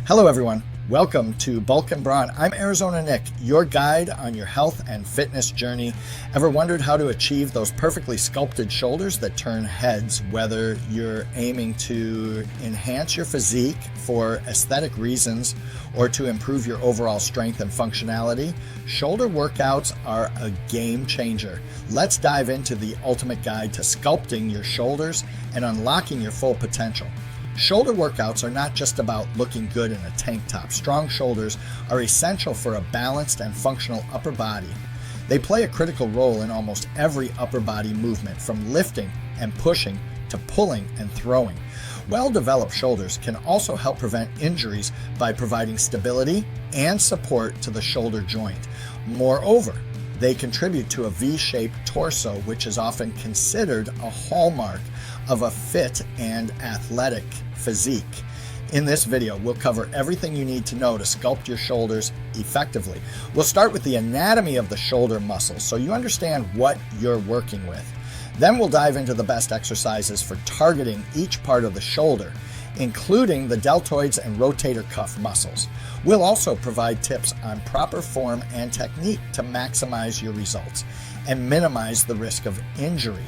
Hello everyone, welcome to Bulk and Brawn. I'm Arizona Nick, your guide on your health and fitness journey. Ever wondered how to achieve those perfectly sculpted shoulders that turn heads, whether you're aiming to enhance your physique for aesthetic reasons or to improve your overall strength and functionality? Shoulder workouts are a game changer. Let's dive into the ultimate guide to sculpting your shoulders and unlocking your full potential. Shoulder workouts are not just about looking good in a tank top. Strong shoulders are essential for a balanced and functional upper body. They play a critical role in almost every upper body movement, from lifting and pushing to pulling and throwing. Well-developed shoulders can also help prevent injuries by providing stability and support to the shoulder joint. Moreover, they contribute to a V-shaped torso, which is often considered a hallmark of a fit and athletic physique. In this video, we'll cover everything you need to know to sculpt your shoulders effectively. We'll start with the anatomy of the shoulder muscles so you understand what you're working with. Then we'll dive into the best exercises for targeting each part of the shoulder, including the deltoids and rotator cuff muscles. We'll also provide tips on proper form and technique to maximize your results and minimize the risk of injury.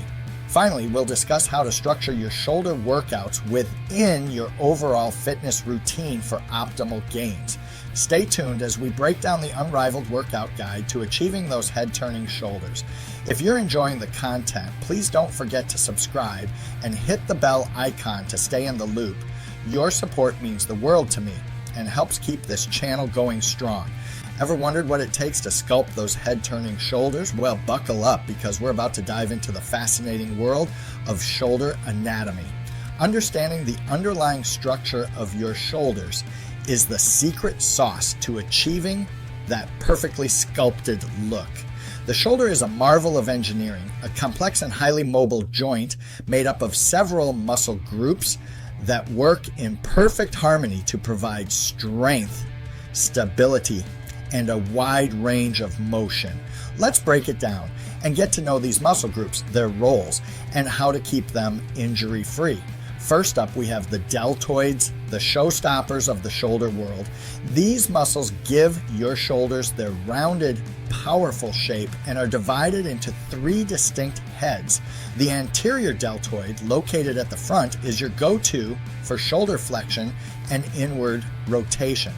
Finally, we'll discuss how to structure your shoulder workouts within your overall fitness routine for optimal gains. Stay tuned as we break down the unrivaled workout guide to achieving those head-turning shoulders. If you're enjoying the content, please don't forget to subscribe and hit the bell icon to stay in the loop. Your support means the world to me and helps keep this channel going strong. Ever wondered what it takes to sculpt those head-turning shoulders? Well, buckle up because we're about to dive into the fascinating world of shoulder anatomy. Understanding the underlying structure of your shoulders is the secret sauce to achieving that perfectly sculpted look. The shoulder is a marvel of engineering, a complex and highly mobile joint made up of several muscle groups that work in perfect harmony to provide strength, stability, and a wide range of motion. Let's break it down and get to know these muscle groups, their roles, and how to keep them injury-free. First up, we have the deltoids, the showstoppers of the shoulder world. These muscles give your shoulders their rounded, powerful shape and are divided into three distinct heads. The anterior deltoid, located at the front, is your go-to for shoulder flexion and inward rotation.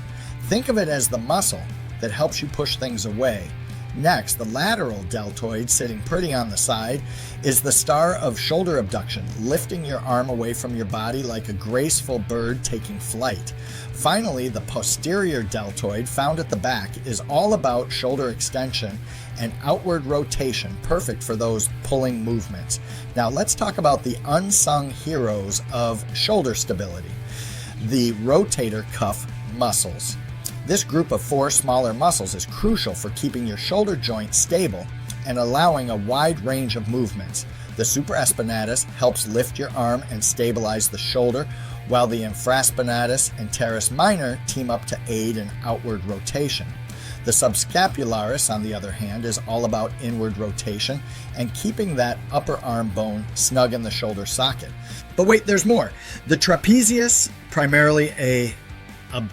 Think of it as the muscle that helps you push things away. Next, the lateral deltoid, sitting pretty on the side, is the star of shoulder abduction, lifting your arm away from your body like a graceful bird taking flight. Finally, the posterior deltoid, found at the back, is all about shoulder extension and outward rotation, perfect for those pulling movements. Now let's talk about the unsung heroes of shoulder stability, the rotator cuff muscles. This group of four smaller muscles is crucial for keeping your shoulder joint stable and allowing a wide range of movements. The supraspinatus helps lift your arm and stabilize the shoulder, while the infraspinatus and teres minor team up to aid in outward rotation. The subscapularis, on the other hand, is all about inward rotation and keeping that upper arm bone snug in the shoulder socket. But wait, there's more. The trapezius, primarily a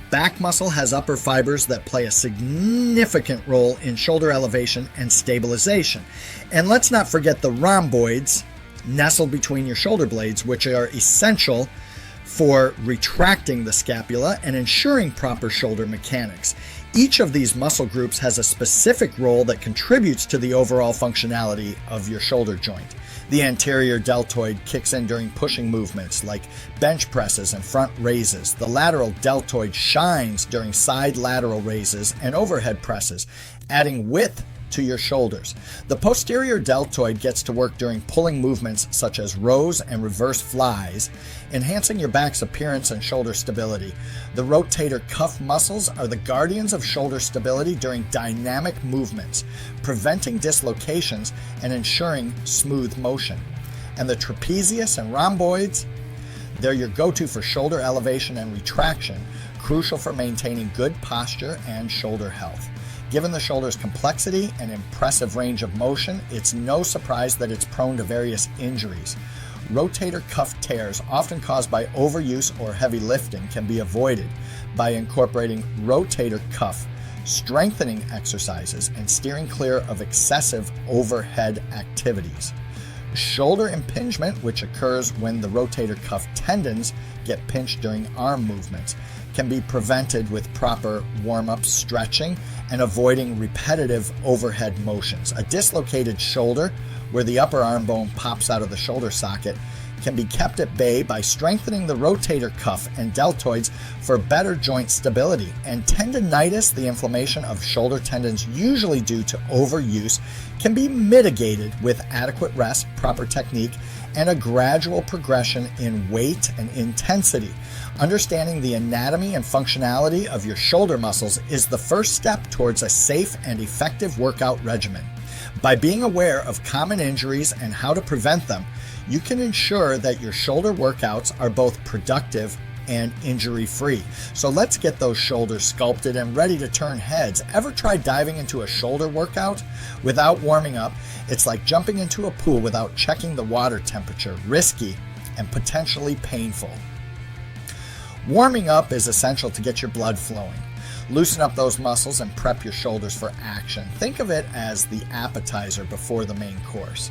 back muscle, has upper fibers that play a significant role in shoulder elevation and stabilization. And let's not forget the rhomboids, nestled between your shoulder blades, which are essential for retracting the scapula and ensuring proper shoulder mechanics. Each of these muscle groups has a specific role that contributes to the overall functionality of your shoulder joint. The anterior deltoid kicks in during pushing movements like bench presses and front raises. The lateral deltoid shines during side lateral raises and overhead presses, adding width to your shoulders. The posterior deltoid gets to work during pulling movements such as rows and reverse flies, enhancing your back's appearance and shoulder stability. The rotator cuff muscles are the guardians of shoulder stability during dynamic movements, preventing dislocations and ensuring smooth motion. And the trapezius and rhomboids, they're your go-to for shoulder elevation and retraction, crucial for maintaining good posture and shoulder health. Given the shoulder's complexity and impressive range of motion, it's no surprise that it's prone to various injuries. Rotator cuff tears, often caused by overuse or heavy lifting, can be avoided by incorporating rotator cuff strengthening exercises and steering clear of excessive overhead activities. Shoulder impingement, which occurs when the rotator cuff tendons get pinched during arm movements, can be prevented with proper warm-up stretching and avoiding repetitive overhead motions. A dislocated shoulder, where the upper arm bone pops out of the shoulder socket, can be kept at bay by strengthening the rotator cuff and deltoids for better joint stability. And tendinitis, the inflammation of shoulder tendons usually due to overuse, can be mitigated with adequate rest, proper technique, and a gradual progression in weight and intensity. Understanding the anatomy and functionality of your shoulder muscles is the first step towards a safe and effective workout regimen. By being aware of common injuries and how to prevent them, you can ensure that your shoulder workouts are both productive and injury-free. So let's get those shoulders sculpted and ready to turn heads. Ever try diving into a shoulder workout without warming up? It's like jumping into a pool without checking the water temperature. Risky and potentially painful. Warming up is essential to get your blood flowing. Loosen up those muscles and prep your shoulders for action. Think of it as the appetizer before the main course.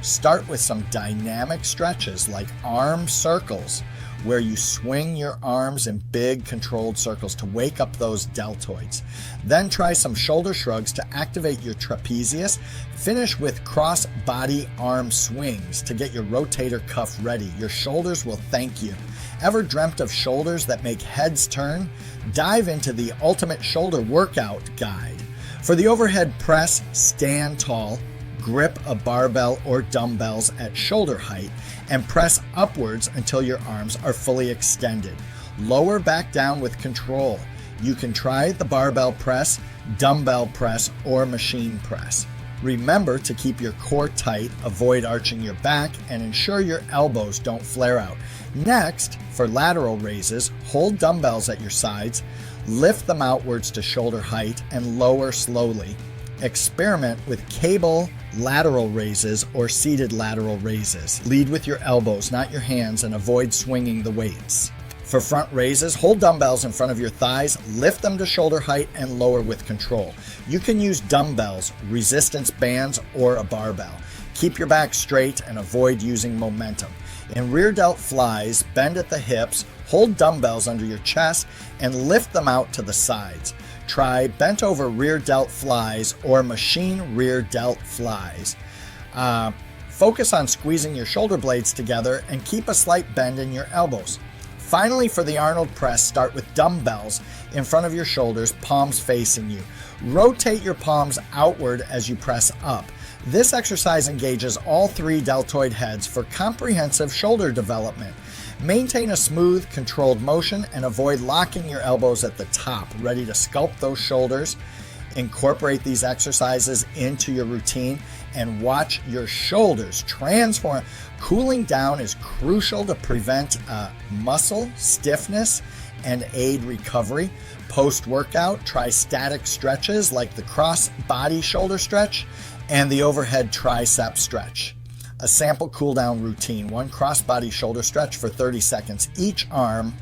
Start with some dynamic stretches like arm circles, where you swing your arms in big controlled circles to wake up those deltoids. Then try some shoulder shrugs to activate your trapezius. Finish with cross body arm swings to get your rotator cuff ready. Your shoulders will thank you. Ever dreamt of shoulders that make heads turn? Dive into the Ultimate Shoulder Workout Guide. For the overhead press, stand tall, grip a barbell or dumbbells at shoulder height, and press upwards until your arms are fully extended. Lower back down with control. You can try the barbell press, dumbbell press, or machine press. Remember to keep your core tight, avoid arching your back, and ensure your elbows don't flare out. Next, for lateral raises, hold dumbbells at your sides, lift them outwards to shoulder height, and lower slowly. Experiment with cable lateral raises or seated lateral raises. Lead with your elbows, not your hands, and avoid swinging the weights. For front raises, hold dumbbells in front of your thighs, lift them to shoulder height, and lower with control. You can use dumbbells, resistance bands, or a barbell. Keep your back straight and avoid using momentum. In rear delt flies, bend at the hips, hold dumbbells under your chest, and lift them out to the sides. Try bent over rear delt flies or machine rear delt flies. Focus on squeezing your shoulder blades together and keep a slight bend in your elbows. Finally, for the Arnold press, start with dumbbells in front of your shoulders, palms facing you. Rotate your palms outward as you press up. This exercise engages all three deltoid heads for comprehensive shoulder development. Maintain a smooth, controlled motion and avoid locking your elbows at the top, ready to sculpt those shoulders. Incorporate these exercises into your routine and watch your shoulders transform. Cooling down is crucial to prevent muscle stiffness and aid recovery. Post-workout, try static stretches like the cross-body shoulder stretch and the overhead tricep stretch. A sample cool-down routine: 1 cross-body shoulder stretch for 30 seconds each arm.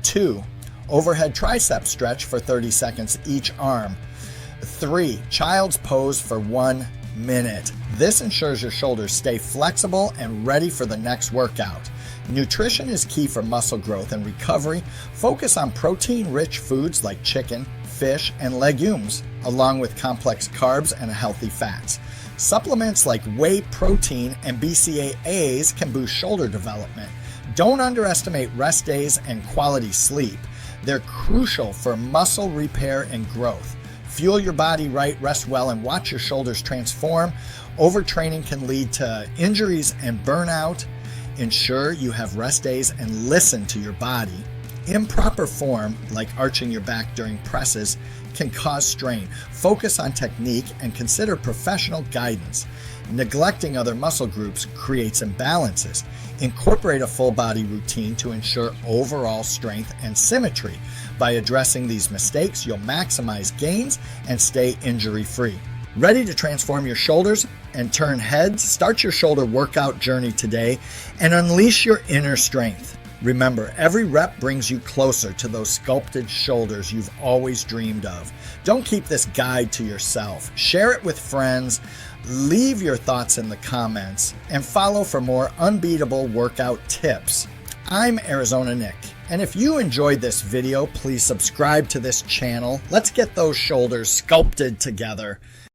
2 overhead tricep stretch for 30 seconds each arm. 3 child's pose for 1 minute. This ensures your shoulders stay flexible and ready for the next workout. Nutrition is key for muscle growth and recovery. Focus on protein-rich foods like chicken, fish, and legumes, along with complex carbs and healthy fats. Supplements like whey protein and BCAAs can boost shoulder development. Don't underestimate rest days and quality sleep. They're crucial for muscle repair and growth. Fuel your body right, rest well, and watch your shoulders transform. Overtraining can lead to injuries and burnout. Ensure you have rest days and listen to your body. Improper form, like arching your back during presses, can cause strain. Focus on technique and consider professional guidance. Neglecting other muscle groups creates imbalances. Incorporate a full body routine to ensure overall strength and symmetry. By addressing these mistakes, you'll maximize gains and stay injury-free. Ready to transform your shoulders? and turn heads, start your shoulder workout journey today and unleash your inner strength. Remember, every rep brings you closer to those sculpted shoulders you've always dreamed of. Don't keep this guide to yourself. Share it with friends, leave your thoughts in the comments, and follow for more unbeatable workout tips. I'm Arizona Nick, and if you enjoyed this video, please subscribe to this channel. Let's get those shoulders sculpted together.